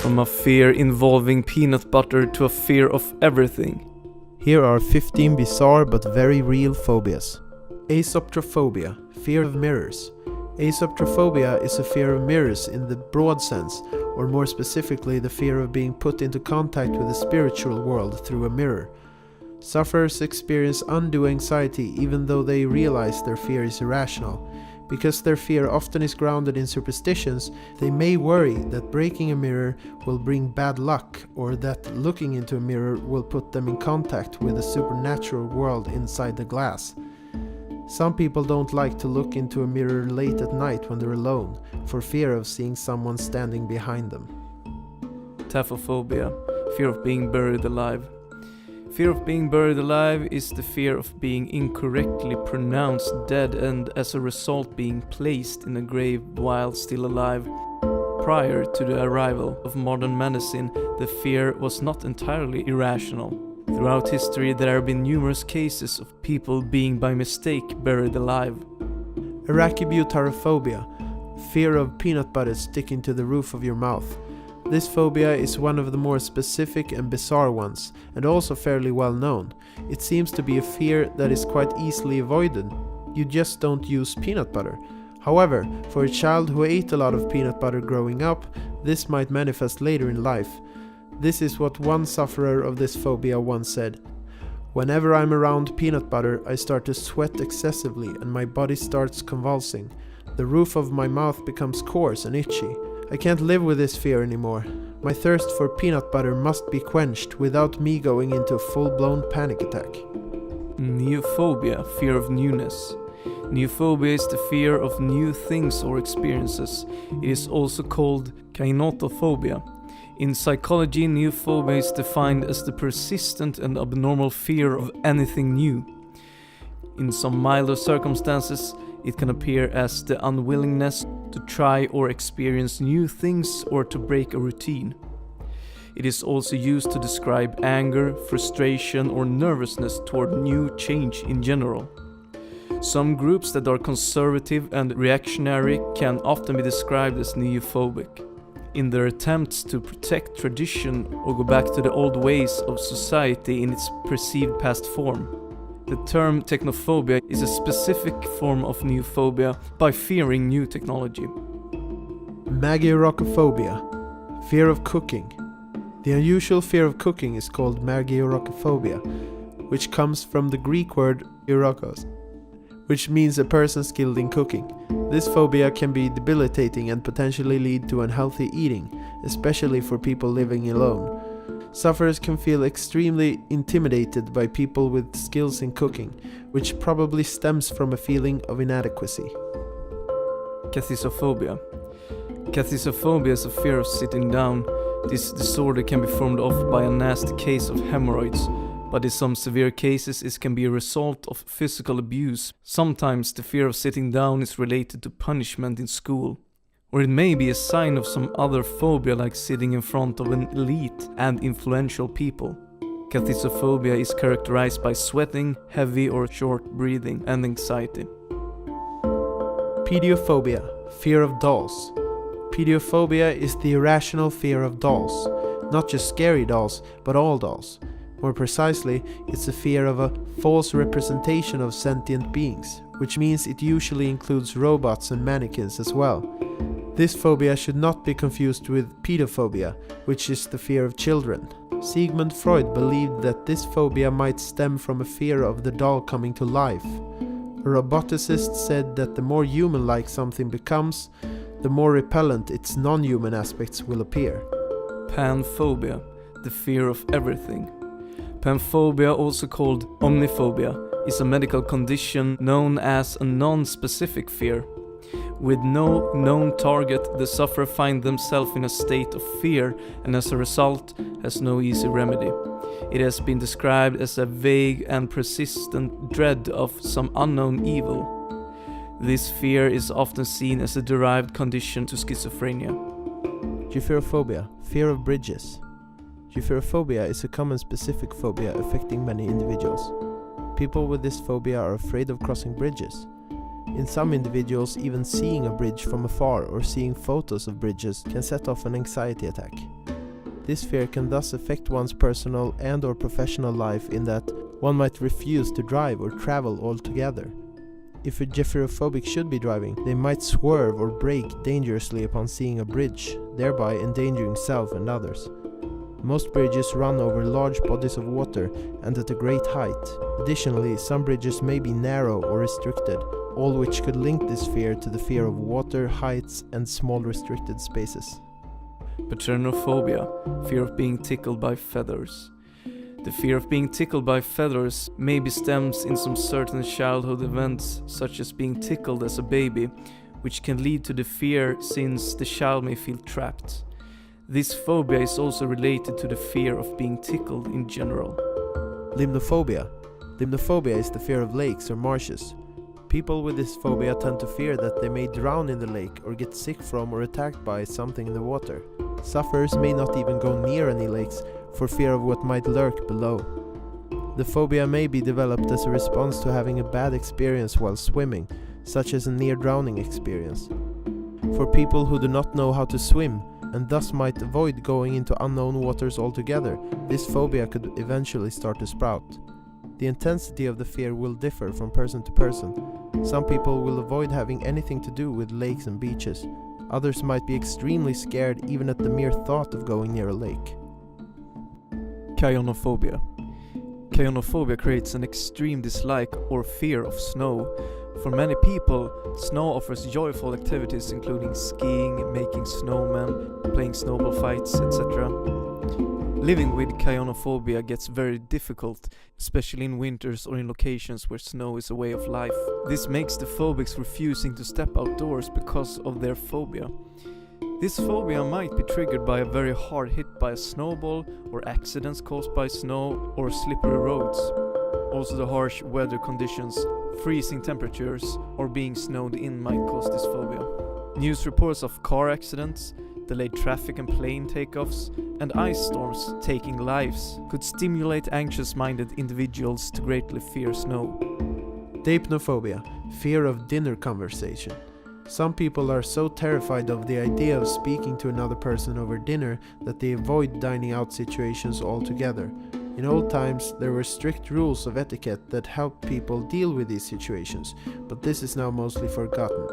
From a fear involving peanut butter to a fear of everything. Here are 15 bizarre but very real phobias. Asoptrophobia, fear of mirrors. Asoptrophobia is a fear of mirrors in the broad sense, or more specifically the fear of being put into contact with the spiritual world through a mirror. Sufferers experience undue anxiety even though they realize their fear is irrational. Because their fear often is grounded in superstitions, they may worry that breaking a mirror will bring bad luck, or that looking into a mirror will put them in contact with the supernatural world inside the glass. Some people don't like to look into a mirror late at night when they're alone, for fear of seeing someone standing behind them. Taphophobia, fear of being buried alive. Fear of being buried alive is the fear of being incorrectly pronounced dead and as a result being placed in a grave while still alive. Prior to the arrival of modern medicine, the fear was not entirely irrational. Throughout history, there have been numerous cases of people being by mistake buried alive. Arachibutorophobia, fear of peanut butter sticking to the roof of your mouth. This phobia is one of the more specific and bizarre ones, and also fairly well known. It seems to be a fear that is quite easily avoided. You just don't use peanut butter. However, for a child who ate a lot of peanut butter growing up, this might manifest later in life. This is what one sufferer of this phobia once said. "Whenever I'm around peanut butter, I start to sweat excessively and my body starts convulsing. The roof of my mouth becomes coarse and itchy. I can't live with this fear anymore. My thirst for peanut butter must be quenched without me going into a full-blown panic attack." Neophobia, fear of newness. Neophobia is the fear of new things or experiences. It is also called kainotophobia. In psychology, neophobia is defined as the persistent and abnormal fear of anything new. In some milder circumstances, it can appear as the unwillingness to try or experience new things or to break a routine. It is also used to describe anger, frustration, or nervousness toward new change in general. Some groups that are conservative and reactionary can often be described as neophobic. In their attempts to protect tradition or go back to the old ways of society in its perceived past form. The term technophobia is a specific form of neophobia by fearing new technology. Magiorocophobia, fear of cooking. The unusual fear of cooking is called magiorocophobia, which comes from the Greek word eurokos, which means a person skilled in cooking. This phobia can be debilitating and potentially lead to unhealthy eating, especially for people living alone. Sufferers can feel extremely intimidated by people with skills in cooking, which probably stems from a feeling of inadequacy. Kathisophobia. Kathisophobia is a fear of sitting down. This disorder can be formed off by a nasty case of hemorrhoids, but in some severe cases it can be a result of physical abuse. Sometimes the fear of sitting down is related to punishment in school. Or it may be a sign of some other phobia like sitting in front of an elite and influential people. Kathisophobia is characterized by sweating, heavy or short breathing, and anxiety. Pediophobia, fear of dolls. Pediophobia is the irrational fear of dolls. Not just scary dolls, but all dolls. More precisely, it's a fear of a false representation of sentient beings, which means it usually includes robots and mannequins as well. This phobia should not be confused with pedophobia, which is the fear of children. Sigmund Freud believed that this phobia might stem from a fear of the doll coming to life. A roboticist said that the more human-like something becomes, the more repellent its non-human aspects will appear. Panphobia, the fear of everything. Panphobia, also called omniphobia, is a medical condition known as a non-specific fear. With no known target, the sufferer finds themselves in a state of fear and as a result has no easy remedy. It has been described as a vague and persistent dread of some unknown evil. This fear is often seen as a derived condition to schizophrenia. Gypherophobia, fear of bridges. Gypherophobia is a common specific phobia affecting many individuals. People with this phobia are afraid of crossing bridges. In some individuals, even seeing a bridge from afar or seeing photos of bridges can set off an anxiety attack. This fear can thus affect one's personal and or professional life in that one might refuse to drive or travel altogether. If a geophobic should be driving, they might swerve or brake dangerously upon seeing a bridge, thereby endangering self and others. Most bridges run over large bodies of water and at a great height. Additionally, some bridges may be narrow or restricted, all which could link this fear to the fear of water, heights, and small restricted spaces. Paternophobia, fear of being tickled by feathers. The fear of being tickled by feathers maybe stems in some certain childhood events, such as being tickled as a baby, which can lead to the fear since the child may feel trapped. This phobia is also related to the fear of being tickled in general. Limnophobia. Limnophobia is the fear of lakes or marshes. People with this phobia tend to fear that they may drown in the lake or get sick from or attacked by something in the water. Sufferers may not even go near any lakes for fear of what might lurk below. The phobia may be developed as a response to having a bad experience while swimming, such as a near-drowning experience. For people who do not know how to swim, and thus might avoid going into unknown waters altogether, this phobia could eventually start to sprout. The intensity of the fear will differ from person to person. Some people will avoid having anything to do with lakes and beaches. Others might be extremely scared even at the mere thought of going near a lake. Caionophobia. Caionophobia creates an extreme dislike or fear of snow. For many people, snow offers joyful activities including skiing, making snowmen, playing snowball fights, etc. Living with caionophobia gets very difficult, especially in winters or in locations where snow is a way of life. This makes the phobics refusing to step outdoors because of their phobia. This phobia might be triggered by a very hard hit by a snowball, or accidents caused by snow, or slippery roads. Also the harsh weather conditions, freezing temperatures, or being snowed in might cause this phobia. News reports of car accidents, delayed traffic and plane takeoffs, and ice storms taking lives could stimulate anxious-minded individuals to greatly fear snow. Deipnophobia, fear of dinner conversation. Some people are so terrified of the idea of speaking to another person over dinner that they avoid dining out situations altogether. In old times, there were strict rules of etiquette that helped people deal with these situations, but this is now mostly forgotten.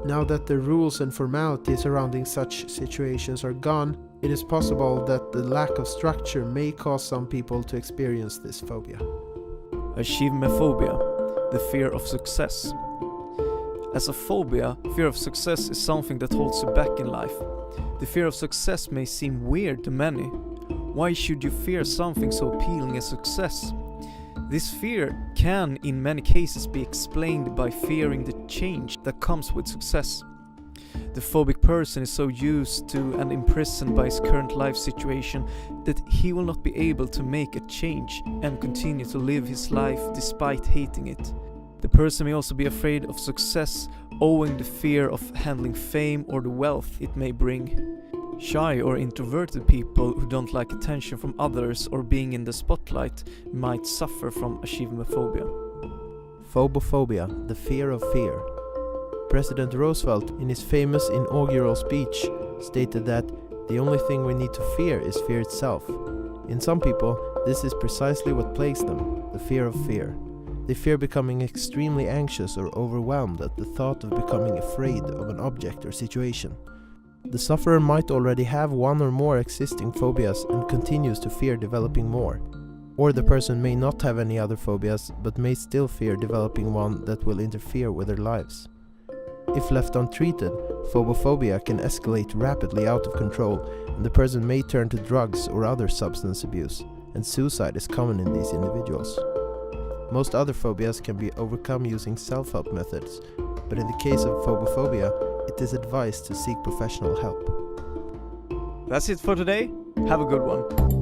Now that the rules and formalities surrounding such situations are gone, it is possible that the lack of structure may cause some people to experience this phobia. Achievemophobia, the fear of success. As a phobia, fear of success is something that holds you back in life. The fear of success may seem weird to many. Why should you fear something so appealing as success? This fear can, in many cases, be explained by fearing the change that comes with success. The phobic person is so used to and imprisoned by his current life situation that he will not be able to make a change and continue to live his life despite hating it. The person may also be afraid of success owing the fear of handling fame or the wealth it may bring. Shy or introverted people who don't like attention from others or being in the spotlight might suffer from achievemophobia. Phobophobia, the fear of fear. President Roosevelt, in his famous inaugural speech, stated that the only thing we need to fear is fear itself. In some people, this is precisely what plagues them, the fear of fear. They fear becoming extremely anxious or overwhelmed at the thought of becoming afraid of an object or situation. The sufferer might already have one or more existing phobias and continues to fear developing more. Or the person may not have any other phobias but may still fear developing one that will interfere with their lives. If left untreated, phobophobia can escalate rapidly out of control and the person may turn to drugs or other substance abuse, and suicide is common in these individuals. Most other phobias can be overcome using self-help methods, but in the case of phobophobia, it is advised to seek professional help. That's it for today. Have a good one.